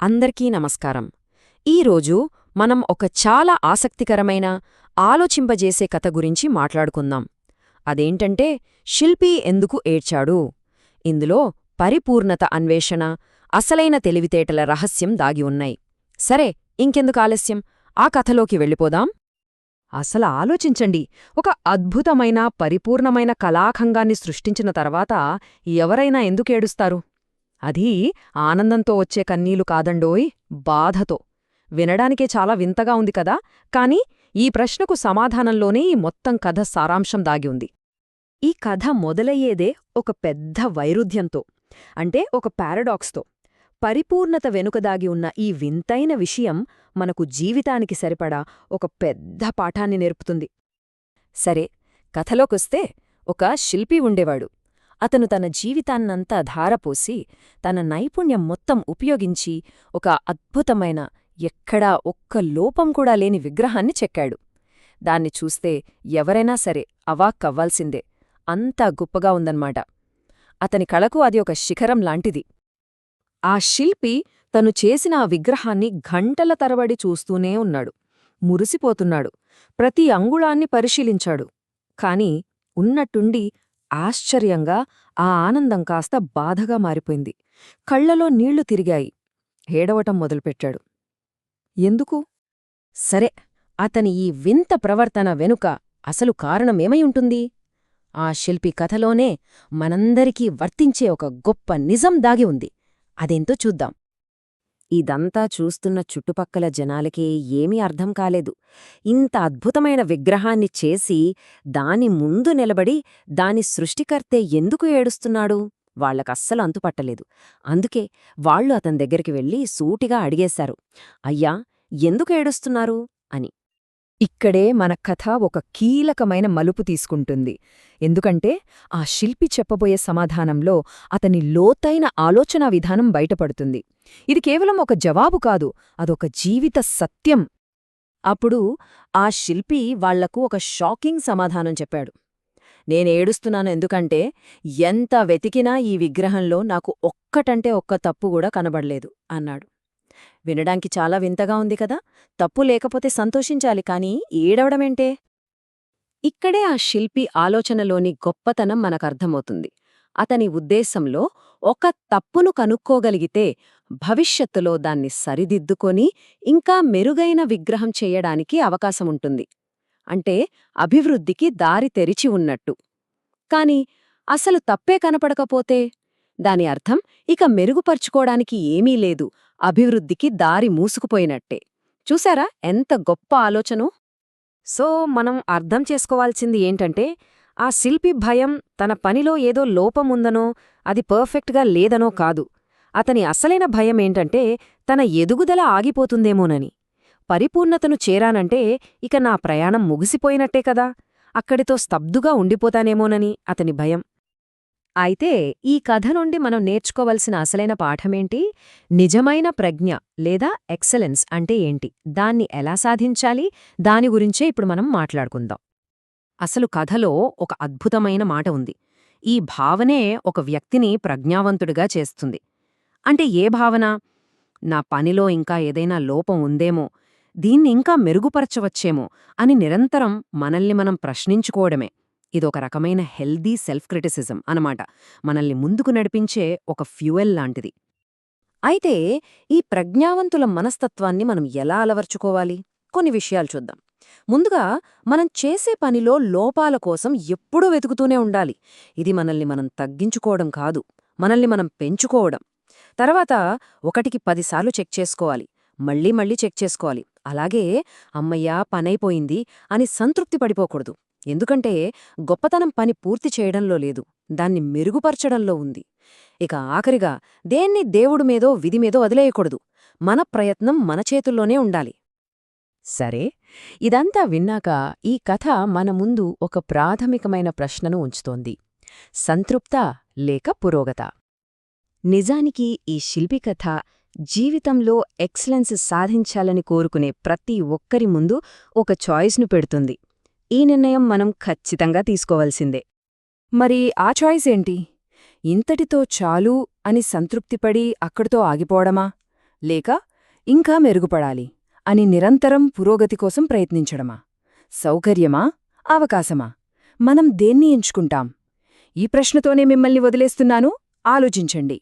అందరికీ నమస్కారం. ఈరోజు మనం ఒక చాలా ఆసక్తికరమైన, ఆలోచింపజేసే కథ గురించి మాట్లాడుకుందాం. అదేంటంటే శిల్పి ఎందుకు ఏడ్చాడు. ఇందులో పరిపూర్ణత అన్వేషణ, అసలైన తెలివితేటల రహస్యం దాగి ఉన్నాయి. సరే, ఇంకెందుకు ఆలస్యం, ఆ కథలోకి వెళ్ళిపోదాం. అసలు ఆలోచించండి, ఒక అద్భుతమైన పరిపూర్ణమైన కళాఖంగాన్ని సృష్టించిన తర్వాత ఎవరైనా ఎందుకేడుస్తారు? అది ఆనందంతో వచ్చే కన్నీలు కాదండోయ్, బాధతో. వినడానికే చాలా వింతగా ఉంది కదా, కాని ఈ ప్రశ్నకు సమాధానంలోనే ఈ మొత్తం కథ సారాంశం దాగి ఉంది. ఈ కథ మొదలయ్యేదే ఒక పెద్ద వైరుధ్యంతో, అంటే ఒక పారడాక్స్తో. పరిపూర్ణత వెనుక దాగి ఉన్న ఈ వింతైన విషయం మనకు జీవితానికి సరిపడా ఒక పెద్ద పాఠాన్ని నేర్పుతుంది. సరే, కథలోకొస్తే ఒక శిల్పి ఉండేవాడు. అతను తన జీవితాన్నంతా ధారపోసి, తన నైపుణ్యం మొత్తం ఉపయోగించి ఒక అద్భుతమైన, ఎక్కడా ఒక్క లోపం కూడా లేని విగ్రహాన్ని చెక్కాడు. దాన్ని చూస్తే ఎవరైనా సరే అవాక్కవ్వాల్సిందే, అంత గొప్పగా ఉందన్నమాట. అతని కళకు అది ఒక శిఖరం లాంటిది. ఆ శిల్పి తను చేసిన ఆ విగ్రహాన్ని గంటల తరబడి చూస్తూనే ఉన్నాడు. మురిసిపోతున్నాడు. ప్రతి అంగుళాన్ని పరిశీలించాడు. కాని ఉన్నట్టుండి ఆశ్చర్యంగా ఆ ఆనందం కాస్త బాధగా మారిపోయింది. కళ్లలో నీళ్లు తిరిగాయి. ఏడవటం మొదలుపెట్టాడు. ఎందుకు? సరే, అతని ఈ వింత ప్రవర్తన వెనుక అసలు కారణమేమై ఉంటుంది? ఆ శిల్పి కథలోనే మనందరికీ వర్తించే ఒక గొప్ప నిజం దాగి ఉంది. అదేంతో చూద్దాం. ఇదంతా చూస్తున్న చుట్టుపక్కల జనాలకి ఏమీ అర్థం కాలేదు. ఇంత అద్భుతమైన విగ్రహాన్ని చేసి దాని ముందు నిలబడి దాని సృష్టికర్తే ఎందుకు ఏడుస్తున్నాడు? వాళ్లకస్సలు అంతుపట్టలేదు. అందుకే వాళ్లు అతని దగ్గరికి వెళ్లి సూటిగా అడిగేశారు, అయ్యా, ఎందుకు ఏడుస్తున్నారు అని. ఇక్కడే మన కథ ఒక కీలకమైన మలుపు తీసుకుంటుంది. ఎందుకంటే ఆ శిల్పి చెప్పబోయే సమాధానంలో అతని లోతైన ఆలోచనా విధానం బయటపడుతుంది. ఇది కేవలం ఒక జవాబు కాదు, అదొక జీవిత సత్యం. అప్పుడు ఆ శిల్పి వాళ్లకు ఒక షాకింగ్ సమాధానం చెప్పాడు. నేనేడుస్తున్నాను ఎందుకంటే ఎంత వెతికినా ఈ విగ్రహంలో నాకు ఒక్కటంటే ఒక్క తప్పు కూడా కనబడలేదు అన్నాడు. వినడానికి చాలా వింతగా ఉంది కదా. తప్పు లేకపోతే సంతోషించాలి, కాని ఏడవడమేంటే? ఇక్కడే ఆ శిల్పి ఆలోచనలోని గొప్పతనం మనకర్థమవుతుంది. అతని ఉద్దేశంలో ఒక తప్పును కనుక్కోగలిగితే భవిష్యత్తులో దాన్ని సరిదిద్దుకొని ఇంకా మెరుగైన విగ్రహం చెయ్యడానికి అవకాశముంటుంది. అంటే అభివృద్ధికి దారి తెరిచి ఉన్నట్టు. కాని అసలు తప్పే కనపడకపోతే దాని అర్థం ఇక మెరుగుపర్చుకోడానికి ఏమీ లేదు, అభివృద్ధికి దారి మూసుకుపోయినట్టే. చూశారా ఎంత గొప్ప ఆలోచనో? సో మనం అర్థం చేసుకోవాల్సింది ఏంటంటే, ఆ శిల్పి భయం తన పనిలో ఏదో లోపముందనో, అది పర్ఫెక్ట్గా లేదనో కాదు. అతని అసలైన భయమేంటంటే తన ఎదుగుదల ఆగిపోతుందేమోనని. పరిపూర్ణతను చేరానంటే ఇక నా ప్రయాణం ముగిసిపోయినట్టే కదా, అక్కడితో స్తబ్దుగా ఉండిపోతానేమోనని అతని భయం. అయితే ఈ కథ నుండి మనం నేర్చుకోవలసిన అసలైన పాఠమేంటి? నిజమైన ప్రజ్ఞ లేదా ఎక్సలెన్స్ అంటే ఏంటి, దాన్ని ఎలా సాధించాలి, దాని గురించే ఇప్పుడు మనం మాట్లాడుకుందాం. అసలు కథలో ఒక అద్భుతమైన మాట ఉంది. ఈ భావనే ఒక వ్యక్తిని ప్రజ్ఞావంతుడిగా చేస్తుంది. అంటే ఏ భావన? నా పనిలో ఇంకా ఏదైనా లోపం ఉందేమో, దీన్ని ఇంకా మెరుగుపరచవచ్చేమో అని నిరంతరం మనల్ని మనం ప్రశ్నించుకోవడమే. ఇదొక రకమైన హెల్దీ సెల్ఫ్ క్రిటిసిజం అనమాట. మనల్ని ముందుకు నడిపించే ఒక ఫ్యూయల్ లాంటిది. అయితే ఈ ప్రజ్ఞావంతుల మనస్తత్వాన్ని మనం ఎలా అలవర్చుకోవాలి? కొన్ని విషయాలు చూద్దాం. ముందుగా, మనం చేసే పనిలో లోపాల కోసం ఎప్పుడూ వెతుకుతూనే ఉండాలి. ఇది మనల్ని మనం తగ్గించుకోవడం కాదు, మనల్ని మనం పెంచుకోవడం. తర్వాత, ఒకటికి 10 సార్లు చెక్ చేసుకోవాలి, మళ్ళీ మళ్ళీ చెక్ చేసుకోవాలి. అలాగే అమ్మయ్యా పనైపోయింది అని సంతృప్తి పడిపోకూడదు. ఎందుకంటే గొప్పతనం పని పూర్తి చేయడంలో లేదు, దాన్ని మెరుగుపరచడంలో ఉంది. ఇక ఆఖరిగా, దేన్ని దేవుడు మీదో విధి మీదో వదిలేయకూడదు. మన ప్రయత్నం మన చేతుల్లోనే ఉండాలి. సరే, ఇదంతా విన్నాక ఈ కథ మన ముందు ఒక ప్రాథమికమైన ప్రశ్నను ఉంచుతోంది. సంతృప్తా లేక పురోగత? నిజానికి ఈ శిల్పి కథ జీవితంలో ఎక్సలెన్స్ సాధించాలని కోరుకునే ప్రతి ఒక్కరి ముందు ఒక చాయిస్ను పెడుతుంది. ఈ నిర్ణయం మనం ఖచ్చితంగా తీసుకోవాల్సిందే. మరి ఆ చాయిస్ ఏంటి? ఇంతటితో చాలు అని సంతృప్తిపడి అక్కడితో ఆగిపోవడమా? లేక ఇంకా మెరుగుపడాలి అని నిరంతరం పురోగతి కోసం ప్రయత్నించడమా? సౌకర్యమా? అవకాశమా? మనం దేన్ని ఎంచుకుంటాం? ఈ ప్రశ్నతోనే మిమ్మల్ని వదిలేస్తున్నాను, ఆలోచించండి.